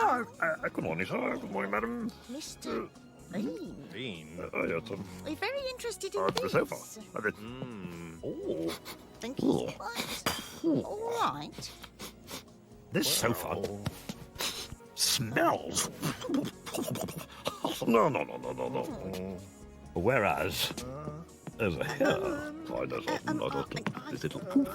Hello. Good morning, sir. Good morning, madam. Mr. Bean. Bean. Yes, We're very interested in the this. sofa. Oh, Think he's quite all right. this sofa smells. No. Whereas, over here, there's a little poof.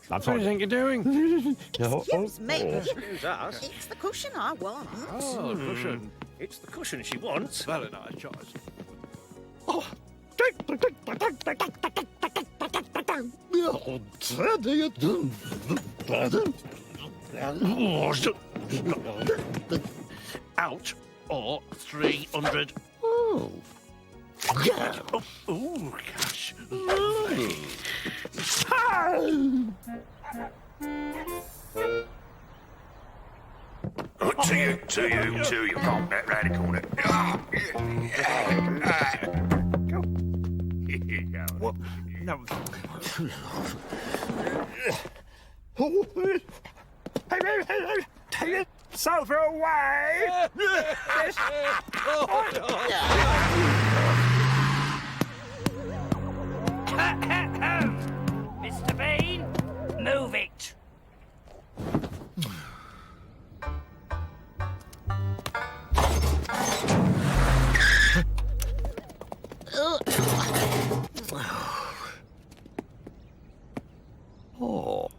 That's what you think you're doing? Excuse me. Excuse us. It's the cushion I want. Oh, cushion. It's the cushion she wants. Very nice choice. Oh, Out or 300. oh. Yeah. Oh, gosh. To you, can't get round the corner. What? No. Take it sofa away! Mr. Bean, move it. Oh.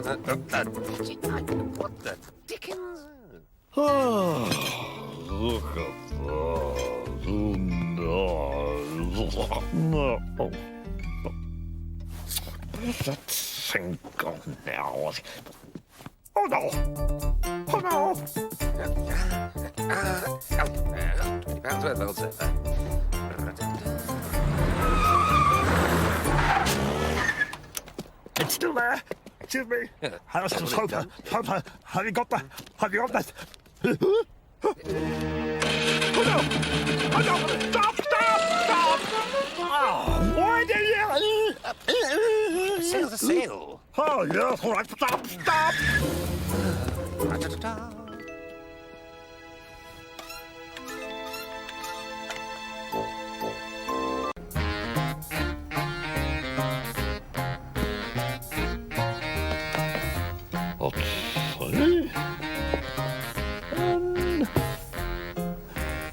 I don't believe it. What the dickens? Oh, look at that. Oh, no. No. Where's that thing gone now? Oh, no. Oh, no. £20 worth, old sir. It's still there. Excuse me. How's the sofa? Sofa. Have you got that? Oh, no. Oh, no. Stop. Oh, why did you... Sail's a sail. Oh, yes. All right. Stop. Okay. And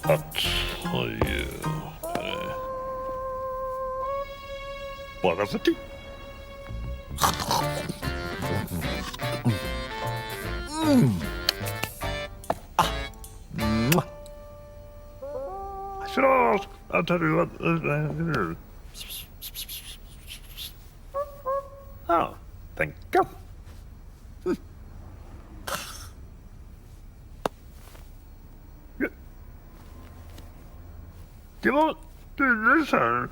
that's how you. What is it? I should ask. I'll tell you what. Oh, thank you. Come on, do this one.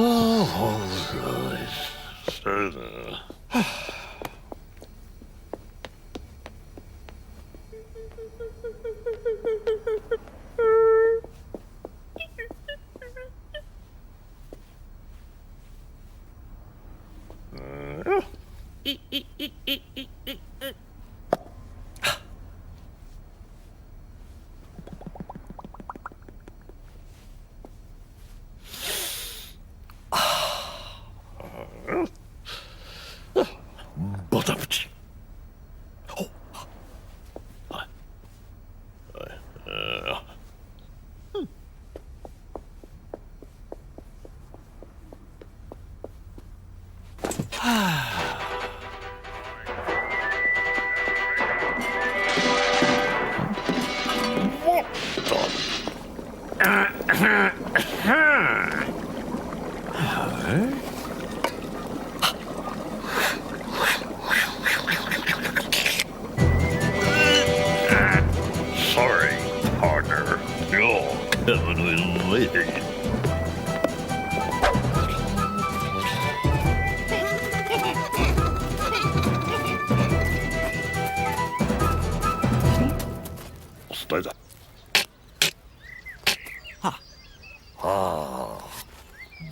Oh, nice. So there. Sorry, partner. You're coming with me. Stay there.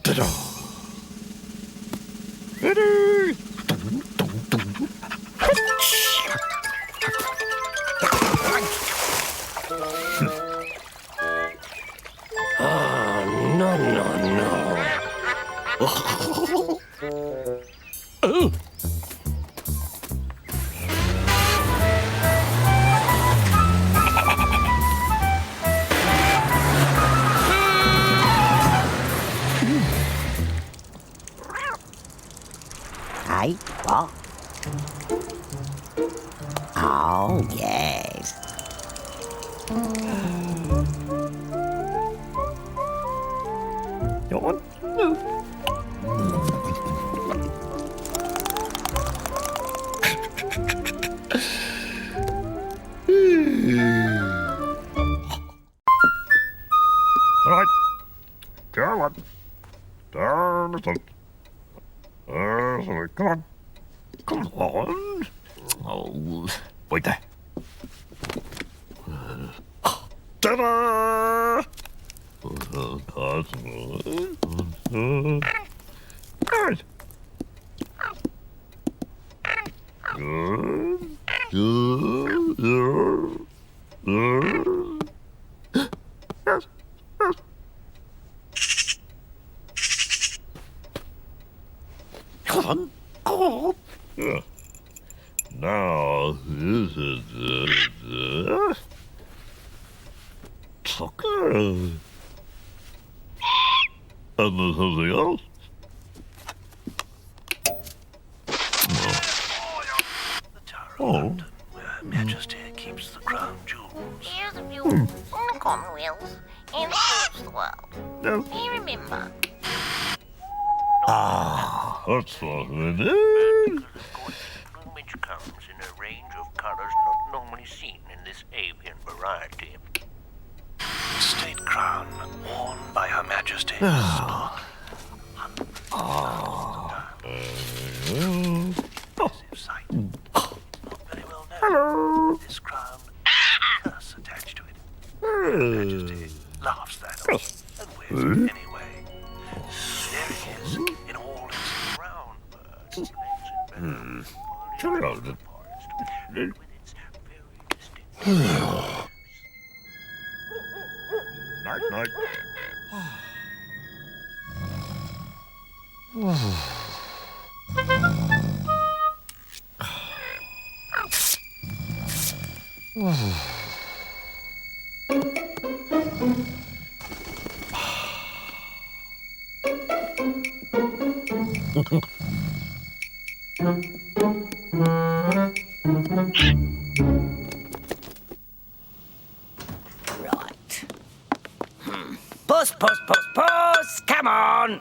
Ta-da. Ready? No, no, no. Hey, what? Oh, yes. You want? All right. Go on. Down the slope. Come on. Come on. Oh, wait there. Ta-da! Good. Good. Yes. Yes. Come on. Oh. Yeah. Now, this is the soccer. And there's something else. The Tower of Oh. London, where Her Majesty keeps the crown jewels. Here's a view from the Commonwealth and across the world. No. You remember? That's what we did. Because of course, plumage comes in a range of colours not normally seen in this avian variety. State crown worn by Her Majesty. Sparkling hundreds of thousands of diamonds. Impressive sight. Not very well known. Hello. This crown has a curse attached to it. Her Majesty laughs that off and wears it anyway. There it is, in all its brown birds, blends in Carry very on. forest, with its very distinct. Night, night. Right. Puss, puss, puss, puss! Come on!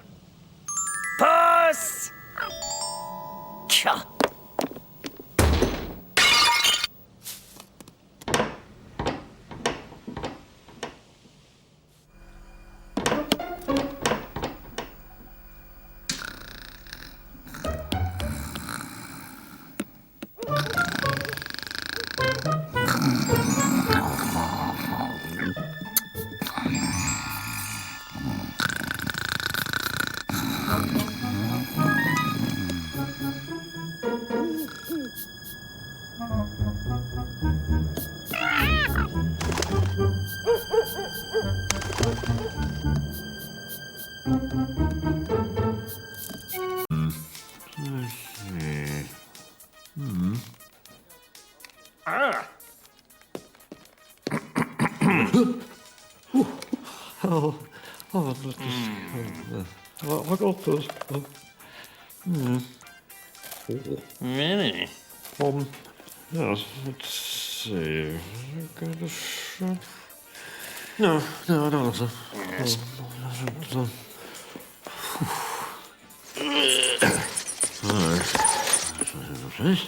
Puss! Cha. Ah! I got this. Really? Yes, let's see. No, I don't think so. Yes. Let's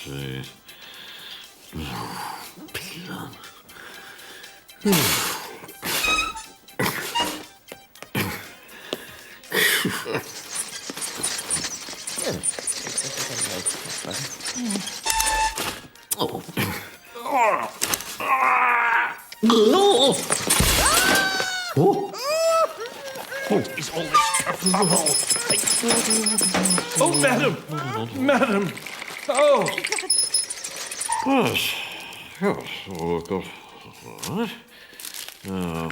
see. Oh. Oh. What is all this kerfuffle? Oh, madam! Madam! Oh! Yes. Yes. Oh, God. What? Oh.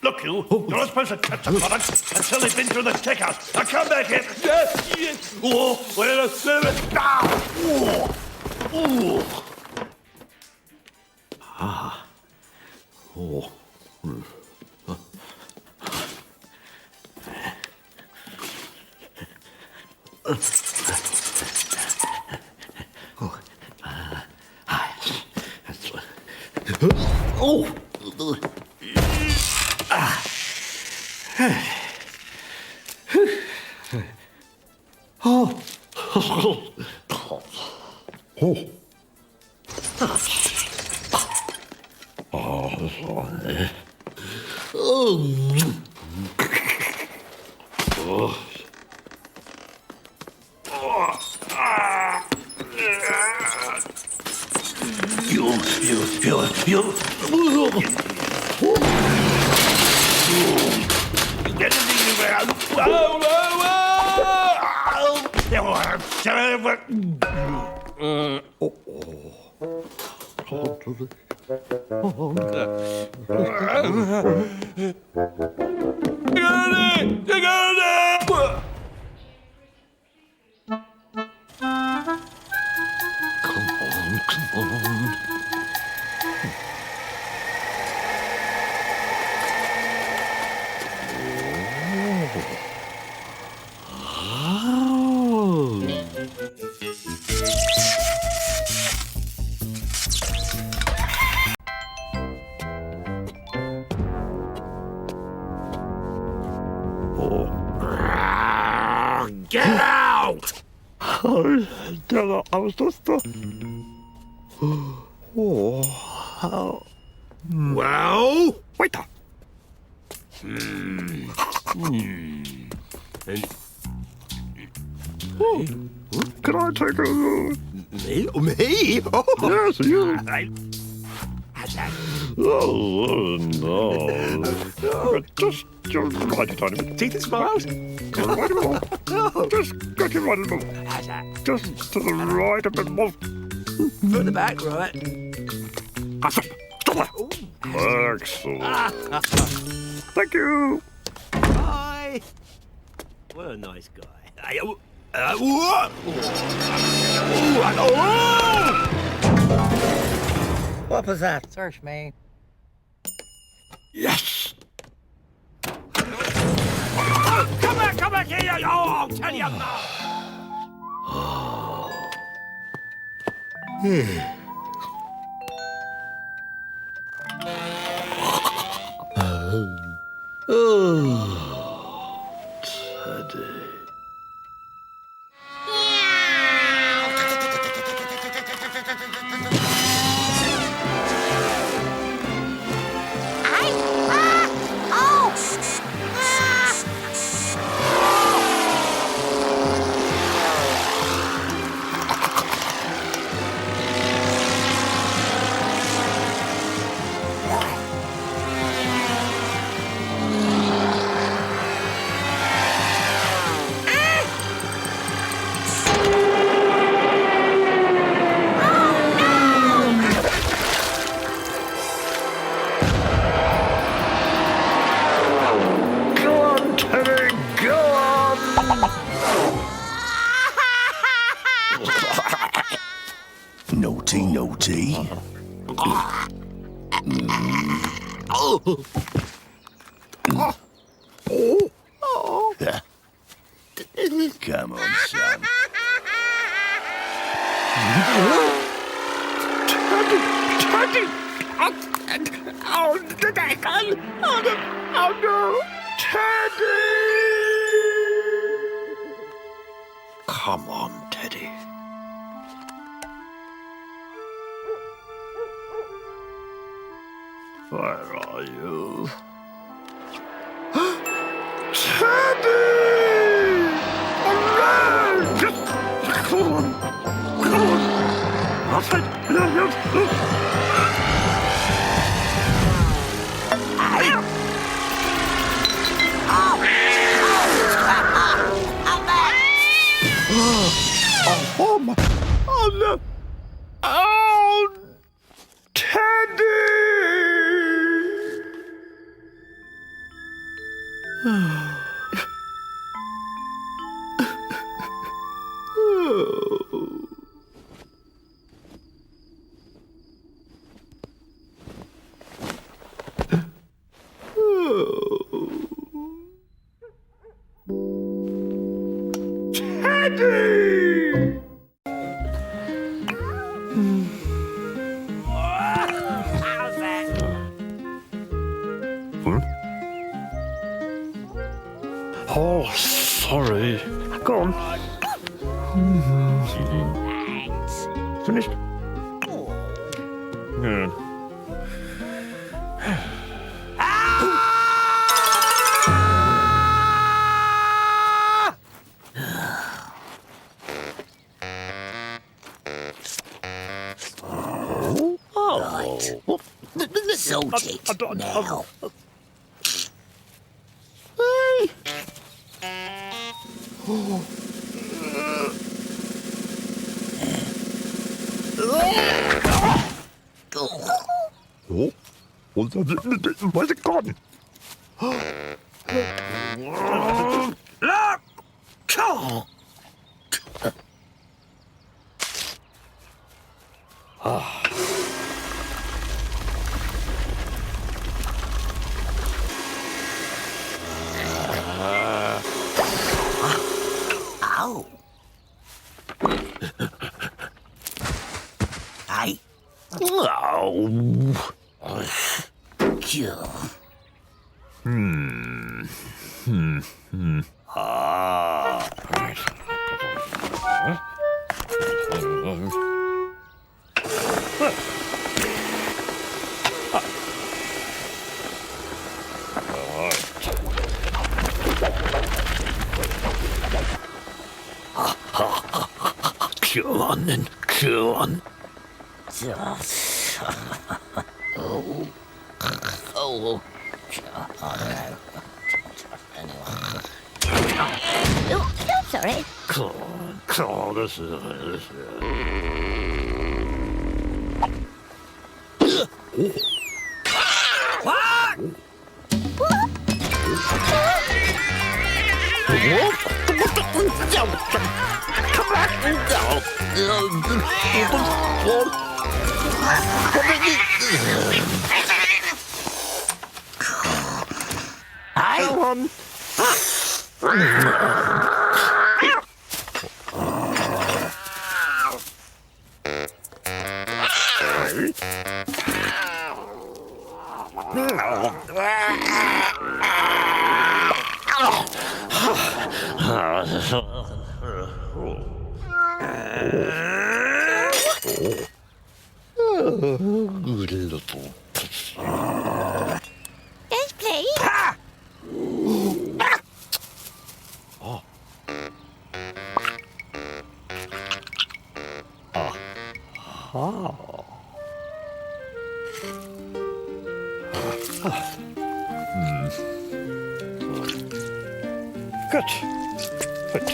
Look, you're not supposed to touch the product until they've been through the checkout. Now come back here. Oh, wait a minute. Oh. Oh. Oh. Oh. You. Get in the Get out! Oh, I was just. Oh, how. Well, wait up. Can I take a. Me? Me? Oh. Yes, you. Oh, no. Just right it on him. Teeth and smiles? Right a bit more. Just get him right a bit more. Just to the right a bit more. Further back, right? Stop. Stop there. Excellent. Thank you. Bye. What a nice guy. What was that? Search me. Yes. Come back here, you. Oh, I'll tell you now. Teddy. Come on, son. Teddy! Oh, the deck! Oh, no! Teddy! Come on, Teddy. Where are you? Teddy! Oh, no! Come on! Come on! Outside! Oh, my. Oh, no. Oh, Teddy. Teddy. How's that? Oh, sorry. Go on. Thanks. Finished? Good. Sort it now. Oh, where's it gone? Oh. Hey. Oh. Sure. Ah. Come on then, come on. Oh. Oh. Oh, sorry. Come on, this is. Good little. Yes, please. Good. Good.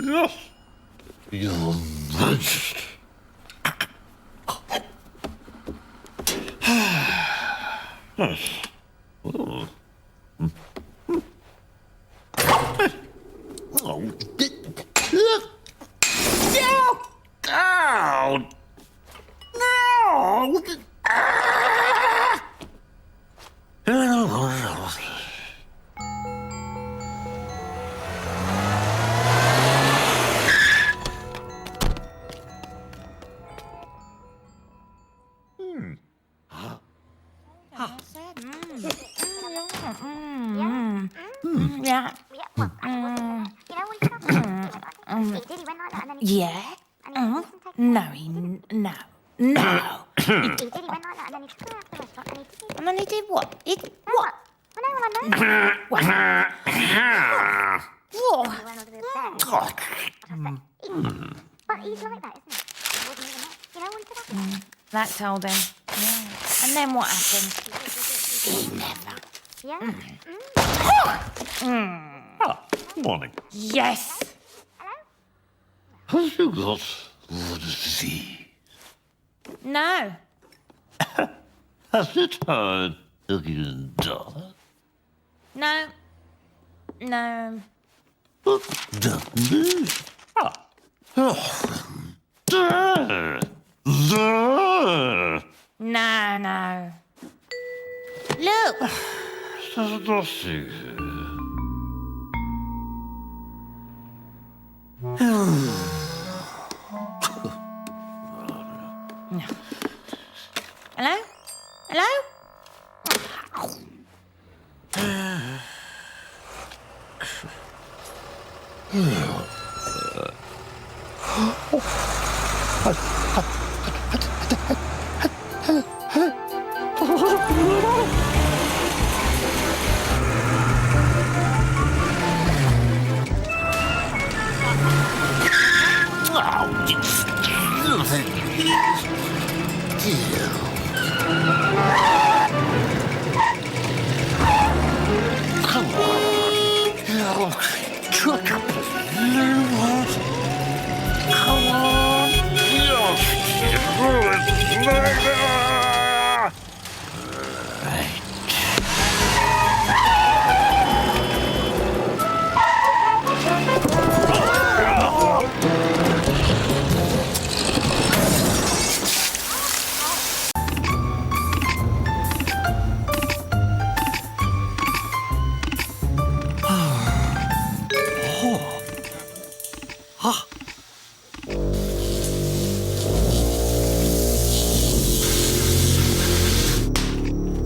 Yes, Your Majesty. Yes. Oh. Oh. No! Yeah. Well, you know when he did, he went like that and then he... Yeah? No, no. No. He went like that and then he took her out to the restaurant and he did... And then he did what? What? Well, no, I know. What? He went on to the bed. But he's like that, isn't he? He wasn't even there. You know when he did that? That told him. Yeah. And then what happened? He never. Yeah? Morning. Yes. Have you got the disease? No. Has it hurt again, darling? No. No. Doesn't it? There! No. Look. There's nothing. Hello? Hello?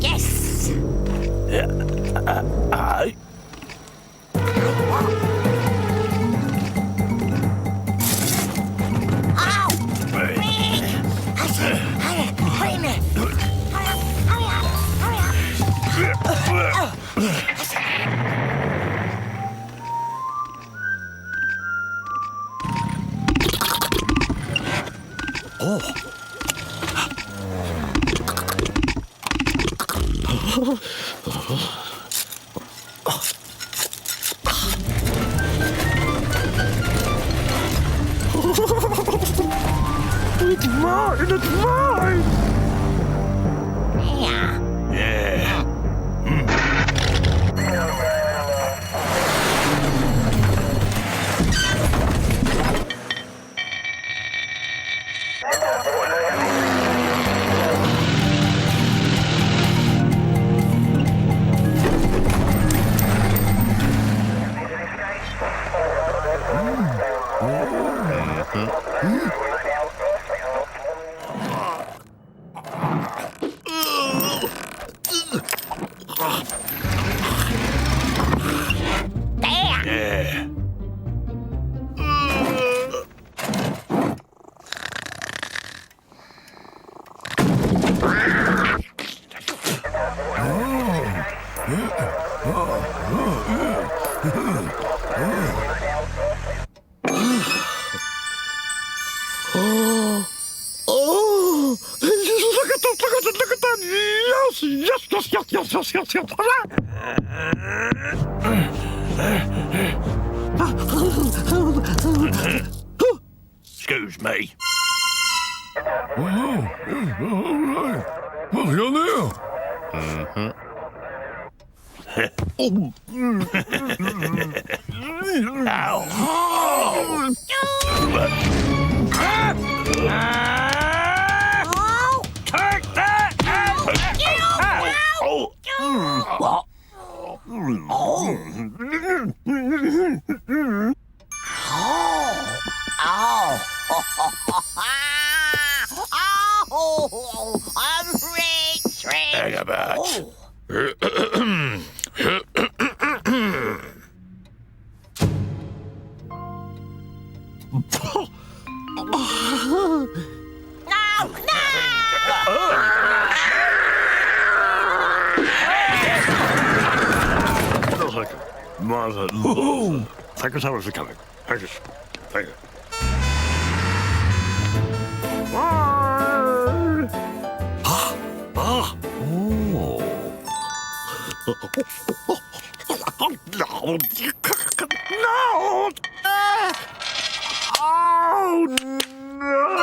Yes! It's mine! It's mine! Yeah. Oh, look at that, look at that, look at that. Yes, yes, yes, yes, yes, yes, yes, yes. Excuse me. Oh, all right. Oh, you're there. Take that! What? Oh, I'm rich, rich. Hang about. Martha, thank you so much for coming. Thank you. Thank you. Bye. Oh. No. No. Oh, no.